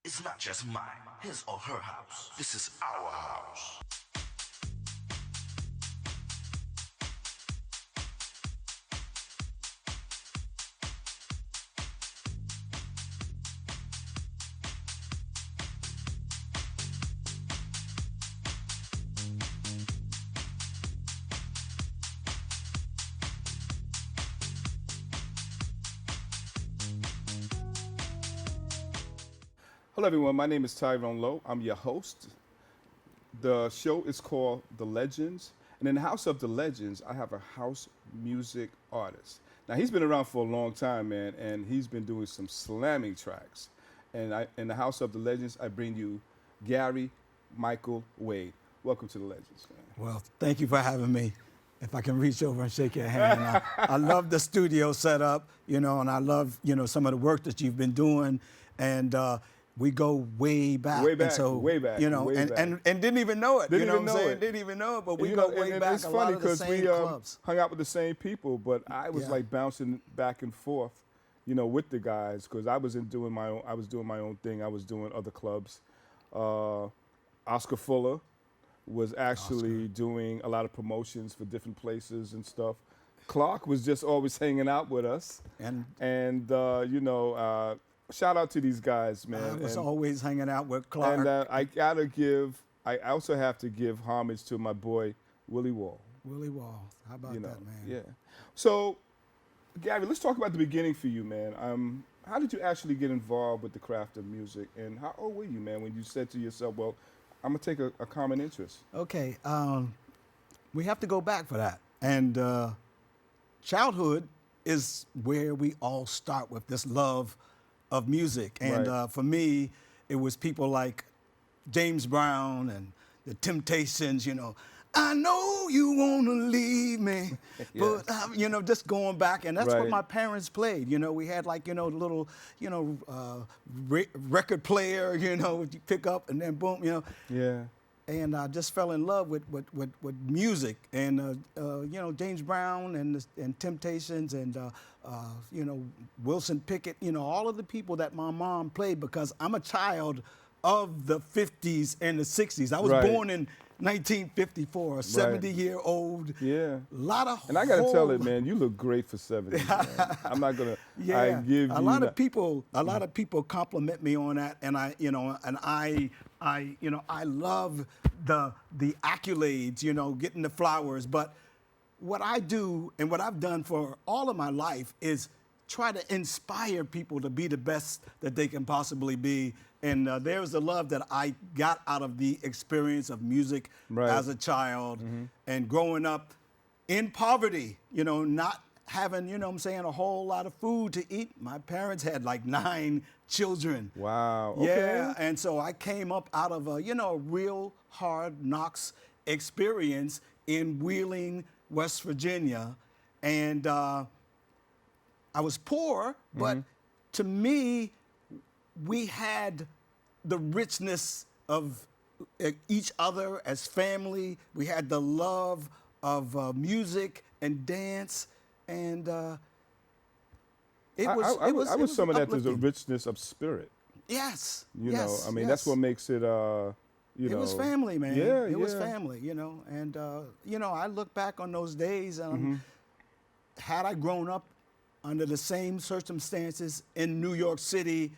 It's not just mine, his or her house. This is our house. Hello, everyone. My name is Tyrone Lowe. I'm your host. The show is called The Legends. And in the House of the Legends, I have a house music artist. Now, he's been around for a long time, man, and he's been doing some slamming tracks. And in the House of the Legends, I bring you Gary Michael Wade. Welcome to The Legends, man. Well, thank you for having me. If I can reach over and shake your hand. I love the studio setup, and I love, some of the work that you've been doing. And we go way back. Way back, and so, way back, way back. And didn't even know it. Didn't you know even what I'm know saying? it. Didn't even know it, but we And, go way back. It's a funny lot of the same we clubs. hung out with the same people, but I was Yeah. like bouncing back and forth, with the guys because I was doing my own thing. I was doing other clubs. Oscar Fuller was actually doing a lot of promotions for different places and stuff. Clark was just always hanging out with us, And shout out to these guys, man. I was And- always hanging out with Clark. and I also have to give homage to my boy, Willie Wall. Willie Wall. How about that, man? Yeah. So, Gary, let's talk about the beginning for you, man. How did you actually get involved with the craft of music? And how old were you, man, when you said to yourself, well, I'm going to take a common interest? Okay, we have to go back for that. And childhood is where we all start with this love of music. And Right. For me, it was people like James Brown and the Temptations, I know you want to leave me, Yeah. but, just going back. And that's what Right. my parents played. We had like, little, record player, you pick up and then boom, Yeah. and I just fell in love with music and James Brown and Temptations and Wilson Pickett, all of the people that my mom played because I'm a child of the 50s and the 60s. I was Right. born in 1954, a 70-year-old. Yeah. Lot of And I got to tell it, man, you look great for 70. Man. I'm not going to Yeah, give a you lot that- of people compliment me on that, and I love the accolades, getting the flowers. But what I do and what I've done for all of my life is try to inspire people to be the best that they can possibly be. And there's the love that I got out of the experience of music Right. as a child and growing up in poverty, not having, a whole lot of food to eat. My parents had like 9 children. Wow. Okay. Yeah, and so I came up out of a, real hard knocks experience in Wheeling, West Virginia. And I was poor, but to me, we had the richness of each other as family. We had the love of music and dance, and it was. I would sum it up as a uplifting. richness of spirit. Yes. That's yes. what makes it, It was family, man. Yeah, it was yeah. family, And, I look back on those days, and had I grown up under the same circumstances in New York City,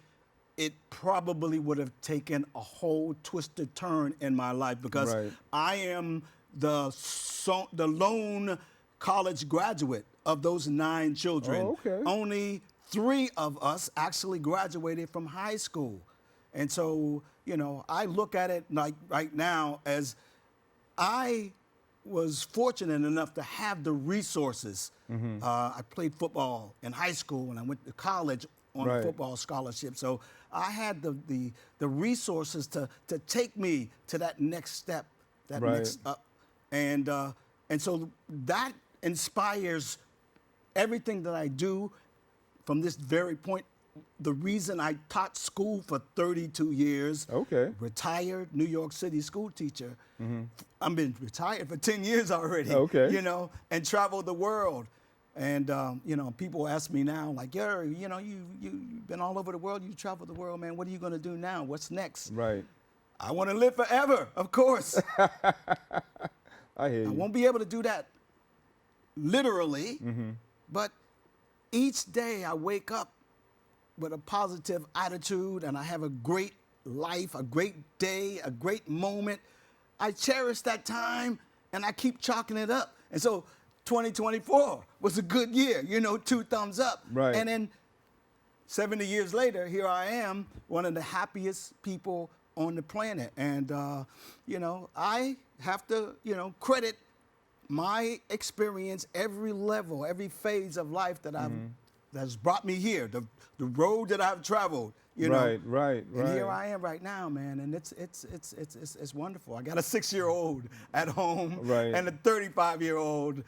it probably would have taken a whole twisted turn in my life because Right. I am the lone college graduate of those 9 children. Oh, okay. Only 3 of us actually graduated from high school. And so, I look at it like right now as I was fortunate enough to have the resources. I played football in high school and I went to college on Right. a football scholarship. So I had the resources to take me to that next step, that Right. next up. And so that inspires everything that I do from this very point. The reason I taught school for 32 years, Okay. retired New York City school teacher. I've been retired for 10 years already, Okay. and traveled the world. And people ask me now, like, Gary, you've been all over the world, you traveled the world, man. What are you going to do now? What's next? Right. I want to live forever, of course. I hear you. I won't be able to do that literally, but each day I wake up with a positive attitude and I have a great life, a great day, a great moment. I cherish that time and I keep chalking it up. And so 2024 was a good year, 2 thumbs up. Right. And then 70 years later, here I am, one of the happiest people on the planet. And, I have to, credit my experience, every level, every phase of life that that's brought me here, the road that I've traveled. Right. And here I am right now, man, and it's wonderful. I got a 6-year-old at home and a 35-year-old,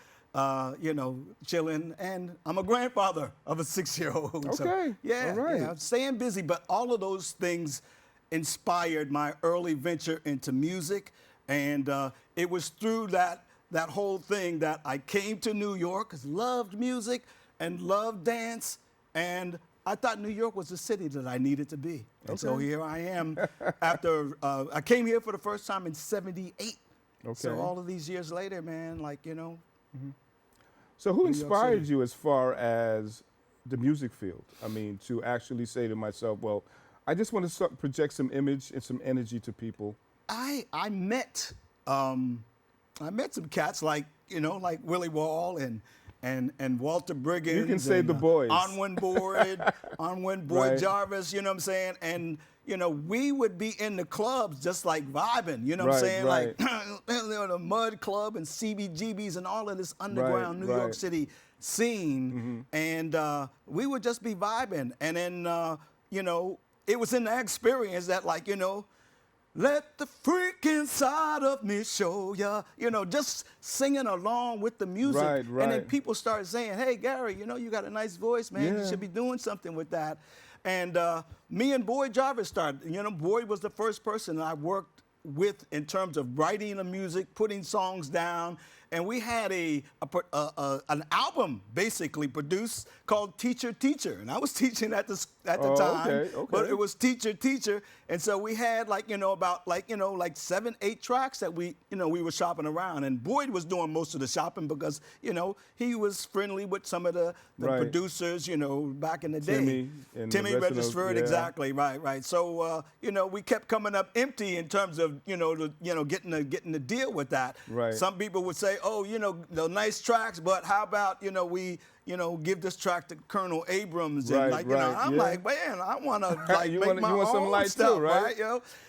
chilling, and I'm a grandfather of a 6-year-old. Okay. So, yeah, all right. I'm staying busy, but all of those things inspired my early venture into music, and it was through that whole thing that I came to New York, 'cause loved music and loved dance, and I thought New York was the city that I needed to be. And so here I am after, I came here for the first time in 78. Okay. So all of these years later, man, So who New York inspired City. you as far as the music field? I mean, to actually say to myself, well, I just want to project some image and some energy to people. I met some cats like Willie Wall and Walter Briggins. You can say and, the boys. Onwin Boyd Right. Jarvis, you know what I'm saying? And, we would be in the clubs just like vibing, you know what I'm saying? Right. Like the Mud Club and CBGBs and all of this underground New York City scene. And we would just be vibing. And then, it was in that experience that let the freak inside of me show ya. Just singing along with the music. Right. And then people started saying, hey, Gary, you got a nice voice, man. You Yeah. should be doing something with that. And me and Boyd Jarvis started. Boyd was the first person I worked with in terms of writing the music, putting songs down. And we had an album basically produced called Teacher Teacher, and I was teaching at the time, okay. but it was Teacher Teacher, and so we had about 7, 8 tracks that we were shopping around, and Boyd was doing most of the shopping because he was friendly with some of the producers back in the day. Timmy Regisford, exactly, right. So we kept coming up empty in terms of getting the deal with that. Right. Some people would say, oh, the nice tracks, but how about, we, give this track to Colonel Abrams. And I'm like, man, I want to make my own stuff, too, right?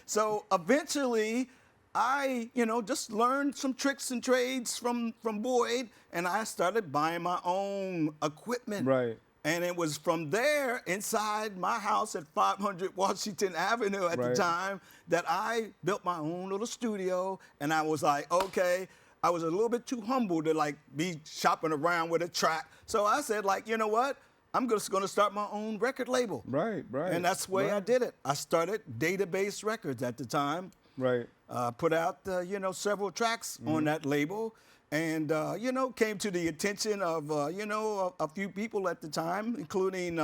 So eventually I, just learned some tricks and trades from Boyd, and I started buying my own equipment. Right. And it was from there, inside my house at 500 Washington Avenue at the time, that I built my own little studio, and I was like, okay, I was a little bit too humble to be shopping around with a track. So I said, you know what? I'm just going to start my own record label. Right. And that's the way I did it. I started Database Records at the time. Right. Put out, several tracks on that label. And, came to the attention of, a few people at the time, including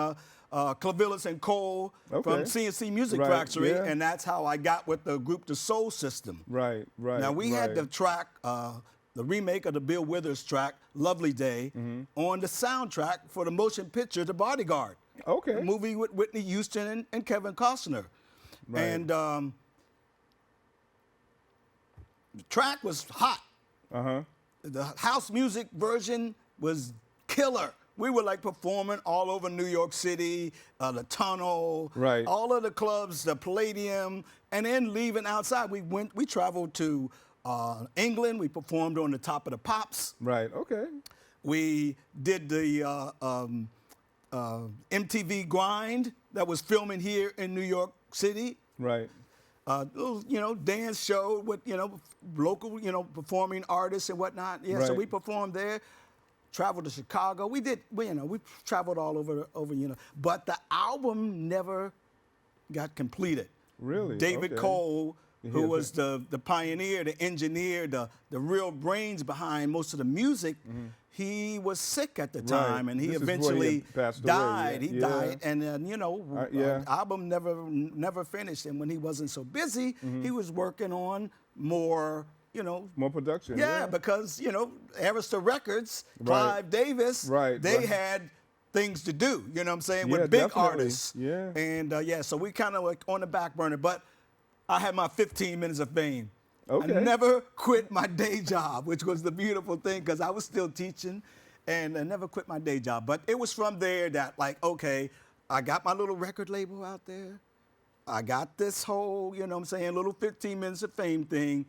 Clavillis and Cole from CNC Music Factory. Yeah. And that's how I got with the group The Soul System. Right. Now, we had the track, the remake of the Bill Withers track, Lovely Day, on the soundtrack for the motion picture The Bodyguard. Okay. A movie with Whitney Houston and Kevin Costner. Right. And the track was hot. Uh-huh. The house music version was killer. We were performing all over New York City, the Tunnel, all of the clubs, the Palladium, and then leaving outside. We traveled to England. We performed on the Top of the Pops. Right. Okay. We did the MTV Grind that was filming here in New York City. Right. Little, dance show with, local, performing artists and whatnot. Yeah, so we performed there, traveled to Chicago. We traveled all over, but the album never got completed. Really? David Cole who was the pioneer, the engineer, the real brains behind most of the music, he was sick at the time, and he eventually died. He died, and then album never finished. And when he wasn't so busy, he was working on more. More production. Yeah, because Arista Records, Clive Davis, they had things to do. You know what I'm saying, with big artists. Yeah. And so we kind of like on the back burner, but I had my 15 minutes of fame. Okay. I never quit my day job, which was the beautiful thing, because I was still teaching, and I never quit my day job. But it was from there that, like, okay, I got my little record label out there. I got this whole, little 15 minutes of fame thing.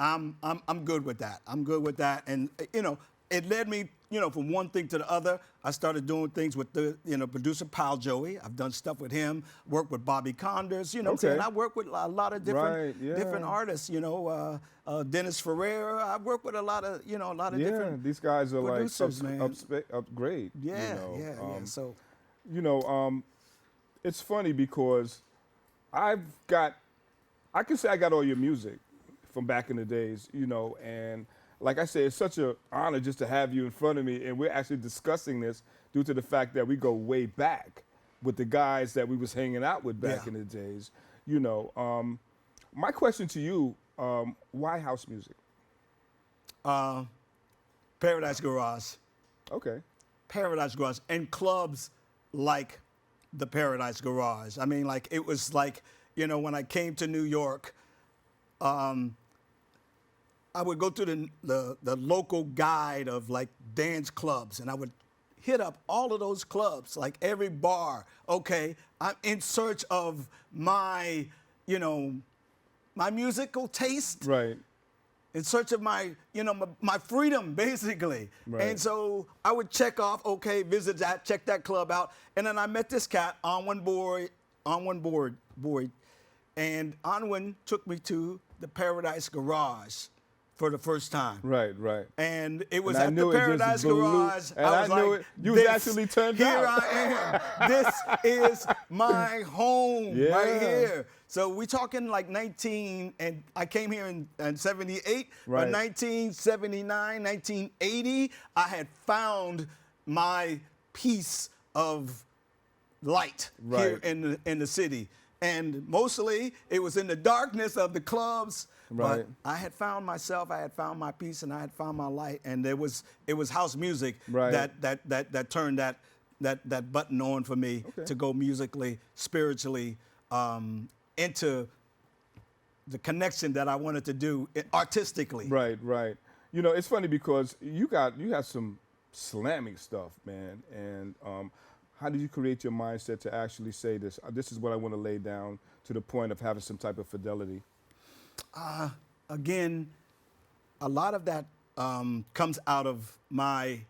I'm good with that. I'm good with that. And, it led me, from one thing to the other. I started doing things with the, producer Pal Joey. I've done stuff with him, worked with Bobby Condors, and I work with a lot of different artists, Dennis Ferreira. I work with a lot of different these guys are producers, like upgrade. Yeah. So, it's funny because I can say I got all your music from back in the days, and like I said, it's such an honor just to have you in front of me, and we're actually discussing this due to the fact that we go way back with the guys that we was hanging out with back in the days. My question to you, why house music? Paradise Garage. Okay. Paradise Garage and clubs like the Paradise Garage. I mean, like, it was like, when I came to New York, I would go to the local guide of, like, dance clubs, and I would hit up all of those clubs, like every bar. Okay, I'm in search of my, my musical taste. Right. In search of my, my freedom, basically. Right. And so I would check off, okay, visit that, check that club out. And then I met this cat, Onwin Boyd, and Onwin took me to the Paradise Garage for the first time. Right. And it was and at the Paradise Garage. And I knew it. You was actually turned out. Here I am. This is my home right here. So we talking like 19, and I came here in 78. Right. By 1979, 1980, I had found my piece of light here in the city. And mostly it was in the darkness of the clubs. Right. But I had found myself, I had found my peace, and I had found my light. And it was house music that turned that button on for me to go musically, spiritually, into the connection that I wanted to do artistically. Right. It's funny because you had some slamming stuff, man. And how did you create your mindset to actually say this? This is what I want to lay down, to the point of having some type of fidelity. Again, a lot of that comes out of my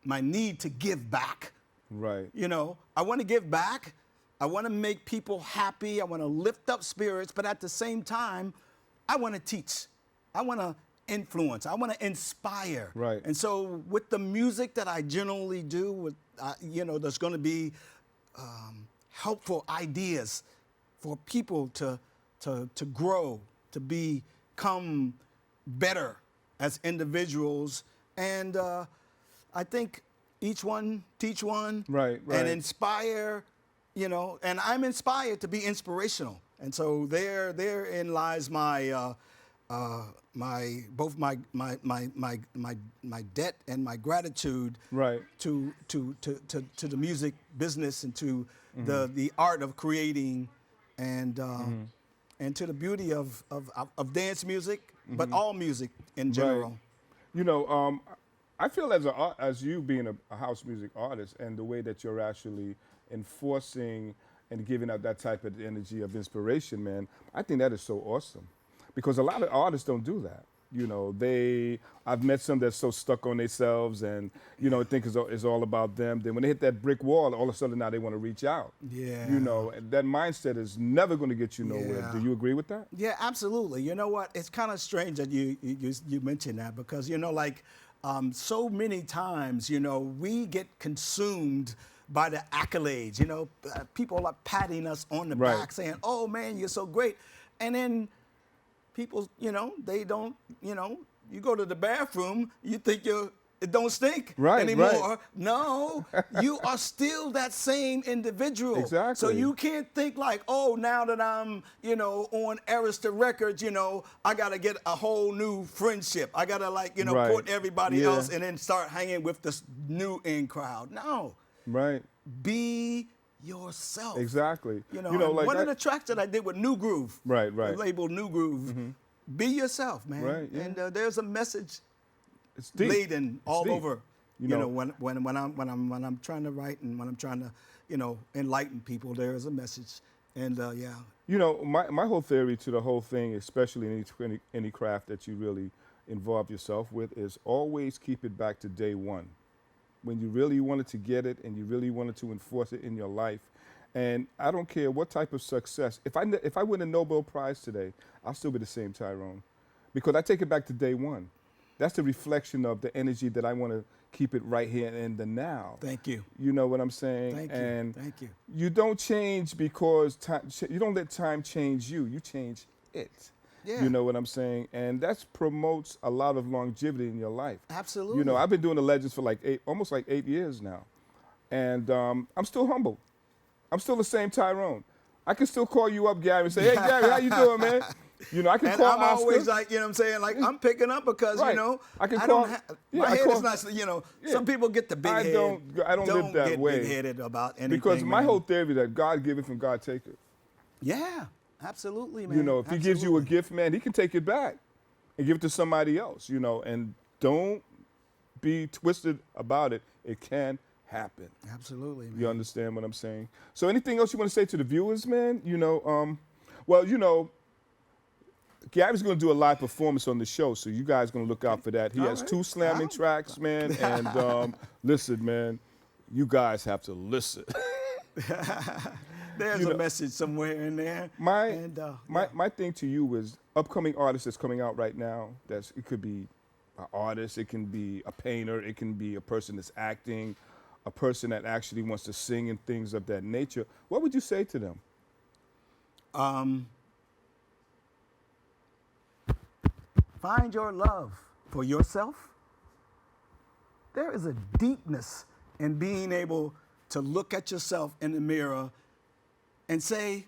need to give back. Right. I want to give back. I want to make people happy. I want to lift up spirits, but at the same time, I want to teach. I want to influence. I want to inspire. Right. And so with the music that I generally do, there's going to be helpful ideas for people to grow, to become better as individuals. And I think each one teach one. Right. And inspire, and I'm inspired to be inspirational. And so therein lies my both my debt and my gratitude to the music business, and to the art of creating, and to the beauty of dance music, but all music in general. Right. I feel as you being a house music artist, and the way that you're actually enforcing and giving out that type of energy of inspiration, man, I think that is so awesome. Because a lot of artists don't do that. I've met some that's so stuck on themselves, and think it's all about them. Then when they hit that brick wall, all of a sudden now they want to reach out. Yeah. And that mindset is never going to get you nowhere. Yeah. Do you agree with that? Yeah, absolutely. You know what? It's kind of strange that you mentioned that, because so many times we get consumed by the accolades. You know, people are patting us on the Right. back, saying, "Oh man, you're so great," and then people, you know, they don't, you know, you go to the bathroom, you think it don't stink Right, anymore. right. No, you are still that same individual. So Exactly. you can't think like, oh, now that I'm, you know, on Arista Records, you know, I got to get a whole new friendship. I got to, like, you know, Right. put everybody Yeah. else and then start hanging with this new in crowd. No, Right. be yourself. Exactly. You know, like and one of the tracks that I did with New Groove, Right, the right. label New Groove, be yourself, man. Right, yeah. And there's a message It's deep. laden It's all deep. over. You You know- know, when I'm trying to write and when I'm trying to, you know, enlighten people, there is a message. And yeah, You know, my whole theory to the whole thing, especially in any craft that you really involve yourself with, is always keep it back to day one, when you really wanted to get it and you really wanted to enforce it in your life. And I don't care what type of success. If I win a Nobel Prize today, I'll still be the same Tyrone, because I take it back to day one. That's the reflection of the energy that I want to keep it right here in the now. thank you. You know what I'm saying? Thank you. And Thank you. you don't change because time. You don't let time change you. You change it. Yeah. You know what I'm saying? And that promotes a lot of longevity in your life. Absolutely. You know, I've been doing the Legends for like almost 8 years now, and I'm still humble. I'm still the same Tyrone. I can still call you up, Gary, and say, "Hey, Gary, how you doing, man?" You know, I can And call I'm Oscar. always like, you know what I'm saying? Like, I'm picking up because, Right. you know, I can don't call- have, yeah, my I head call- is not, you know, Yeah. some people get the big I head. don't live that get way. big-headed about anything. Because my man. whole theory that God give it from God take it. Yeah, absolutely, man. You know, if he gives you a Absolutely. gift, man, he can take it back and give it to somebody else, you know, and don't be twisted about it. It can happen. Absolutely, man. You understand what I'm saying? So anything else you want to say to the viewers, man? You know, well, you know, Gary's going to do a live performance on the show, so you guys going to look out for that. He All has right. 2 slamming tracks, man, and listen, man, you guys have to listen. There's you a know, message somewhere in there. My and, my thing to you is upcoming artists that's coming out right now. It could be an artist, it can be a painter, it can be a person that's acting, a person that actually wants to sing and things of that nature. What would you say to them? Find your love for yourself. There is a deepness in being able to look at yourself in the mirror and say,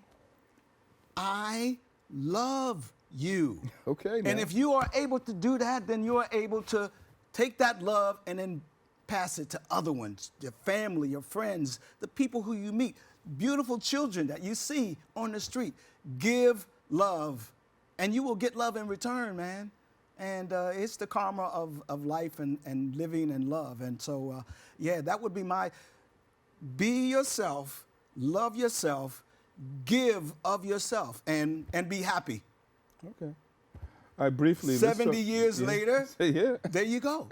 I love you. Okay, And now. if you are able to do that, then you are able to take that love and then pass it to other ones, your family, your friends, the people who you meet, beautiful children that you see on the street. Give love, and you will get love in return, man. And it's the karma of life and living and love. And so, yeah, that would be be yourself, love yourself, give of yourself, and be happy. Okay. All right, briefly. 70 years yeah. later, Yeah. there you go.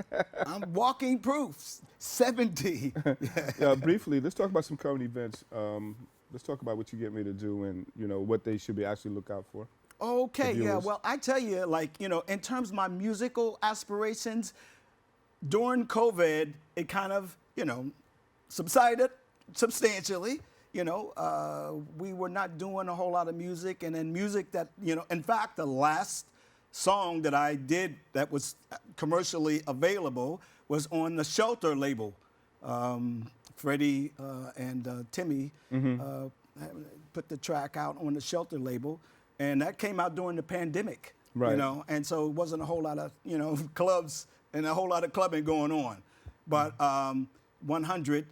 I'm walking proofs. 70. Briefly, let's talk about some current events. Let's talk about what you're getting ready to do and, you know, what they should be actually look out for. Okay, The yeah. viewers. Well, I tell you, like, you know, in terms of my musical aspirations, during COVID, it kind of, you know, subsided substantially. You know, we were not doing a whole lot of music, and then music that, you know, in fact, the last song that I did that was commercially available was on the Shelter label. Freddie and Timmy put the track out on the Shelter label, and that came out during the pandemic. Right. You know, and so it wasn't a whole lot of, you know, clubs and a whole lot of clubbing going on. But 100,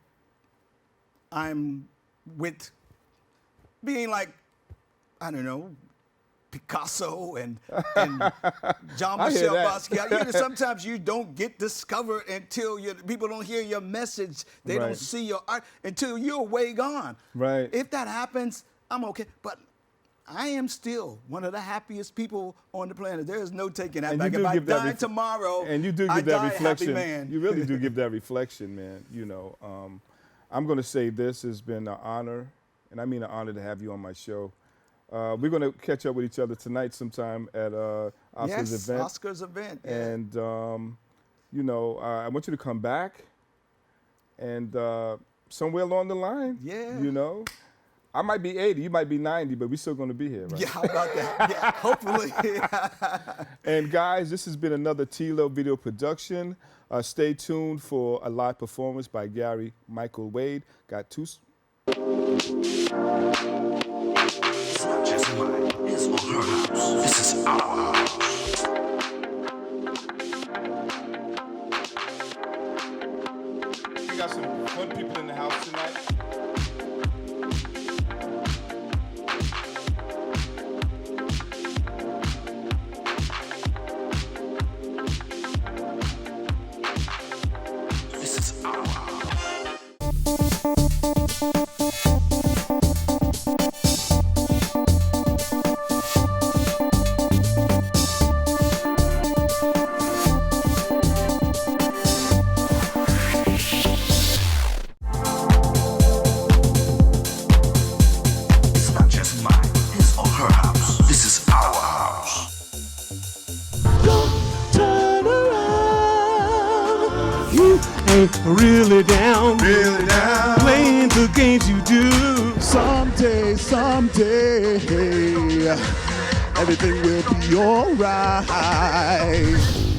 I'm with being like, I don't know, Picasso and Jean-Michel that. Basquiat. You know, sometimes you don't get discovered until people don't hear your message. They Right. don't see your art until you're way gone. Right. If that happens, I'm okay. But I am still one of the happiest people on the planet. There is no taking that And back. you do If I give that die tomorrow, and you do I give that die a reflection. happy man. You really do give that reflection, man. You know, I'm going to say this has been an honor, and I mean an honor to have you on my show. We're going to catch up with each other tonight sometime at Oscar's Yes, event. Oscar's event. Yeah. And, you know, I want you to come back and somewhere along the line. Yeah. You know, I might be 80, you might be 90, but we're still going to be here, right? Yeah, how about that? Yeah, hopefully. And guys, this has been another T-Lo video production. Stay tuned for a live performance by Gary Michael Wade. Got two. It's not just mine, his or her house. This is our house. We got some fun people in the house tonight. This is our house. It's not just mine, his or her house. This is our house. Turn around. You ain't really down. Really now. Playing the games you do. Someday, everything will be alright.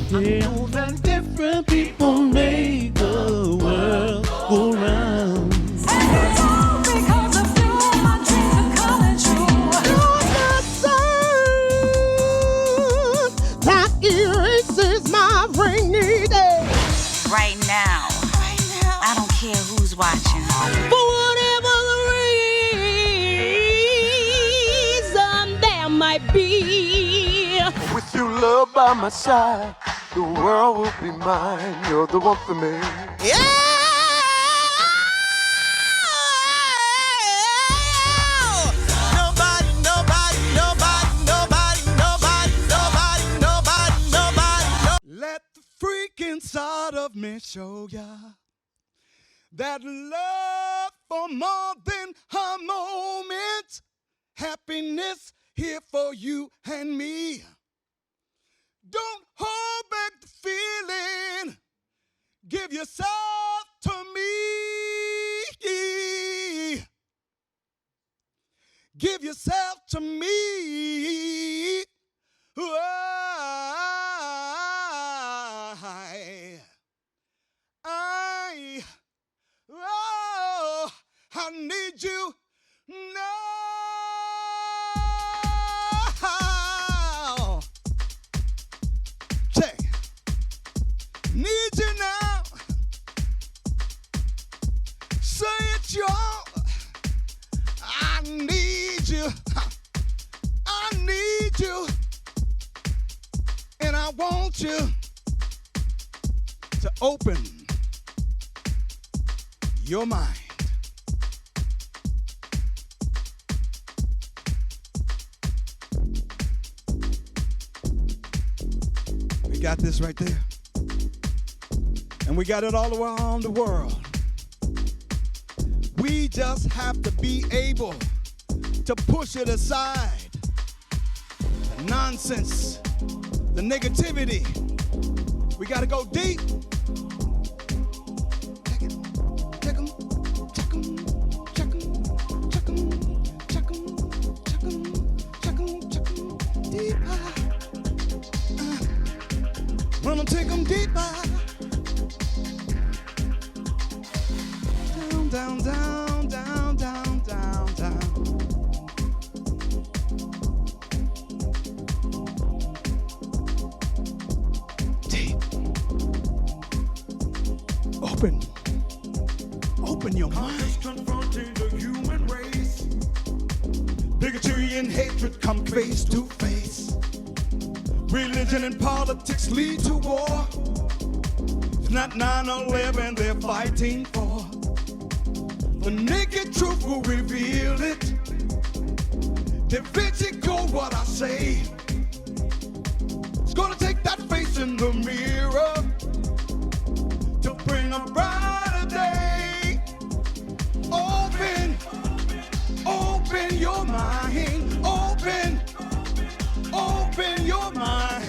Different, different people make the world go round. Because of you, my dreams are coming true. That erases my rainy day. Right now, I don't care who's watching. For whatever the reason there might be. With your love by my side, the world will be mine. You're the one for me. Yeah. Nobody. Let the freak inside of me show ya that love for more than a moment. Happiness here for you and me. Don't hold back the feeling. Give yourself to me. Give yourself to me. I need you now. Check. Need you now. Say it, y'all. I need you. I need you. And I want you to open your mind. We got this right there. And we got it all around the world. We just have to be able to push it aside. The nonsense, the negativity. We got to go deep. Check it. Check 'em. Check 'em. Check 'em. Check 'em. Check 'em. Check 'em. Check 'em. Check 'em. Deeper. Wanna take 'em deeper. Down, down, down, down, down, down. Deep. Open your mind. Confronting the human race. Bigotry and hatred come face to face. Religion and politics lead to war. It's not 9/11 they're fighting for. The naked truth will reveal it. Divisico, what I say. It's gonna take that face in the mirror to bring a brighter day. Open your mind. Open your mind.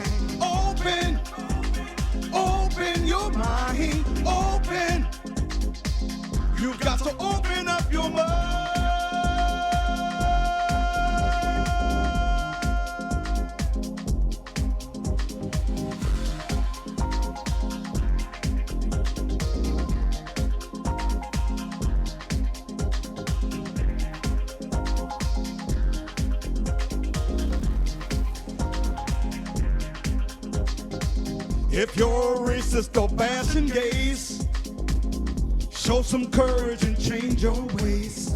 Open your mind. Open. You got to If you're racist or bashing gays, show some courage and change your ways.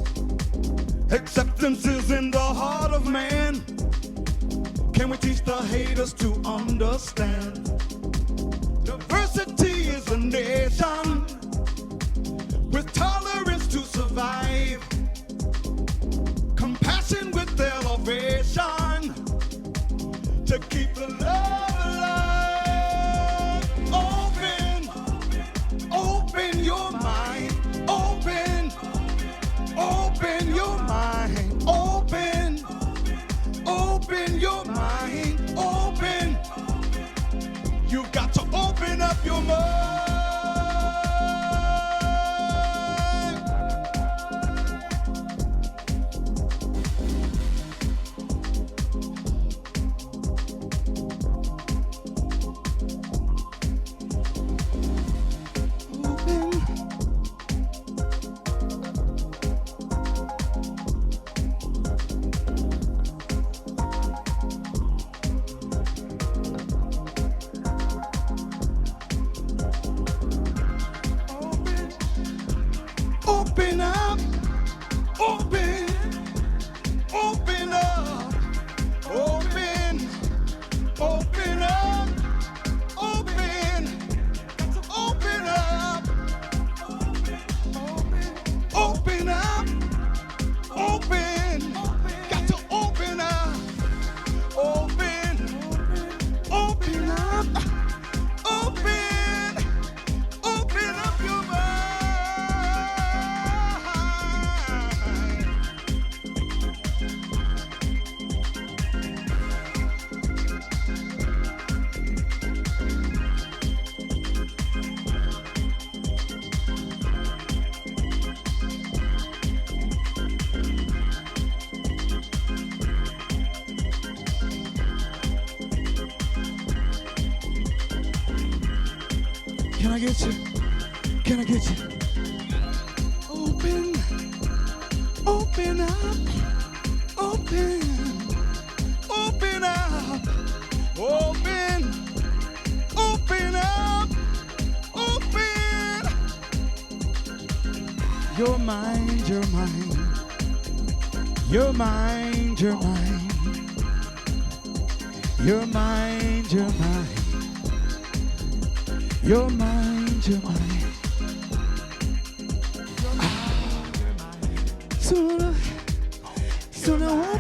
Acceptance is in the heart of man. Can we teach the haters to understand? Diversity is a nation with tolerance to survive. Compassion with elevation to keep the love alive. Open your mind. Open your mind. Open your mind. Open. You've got to open up your mind. Open up, open up, open up, open up, open up, open, got to open up, open up, open up your mind. Can I get you? Can I get you? Open up, open up, open up, open. Your mind, your mind, your mind, your mind, your mind, your mind. Your mind, your mind. Sooner,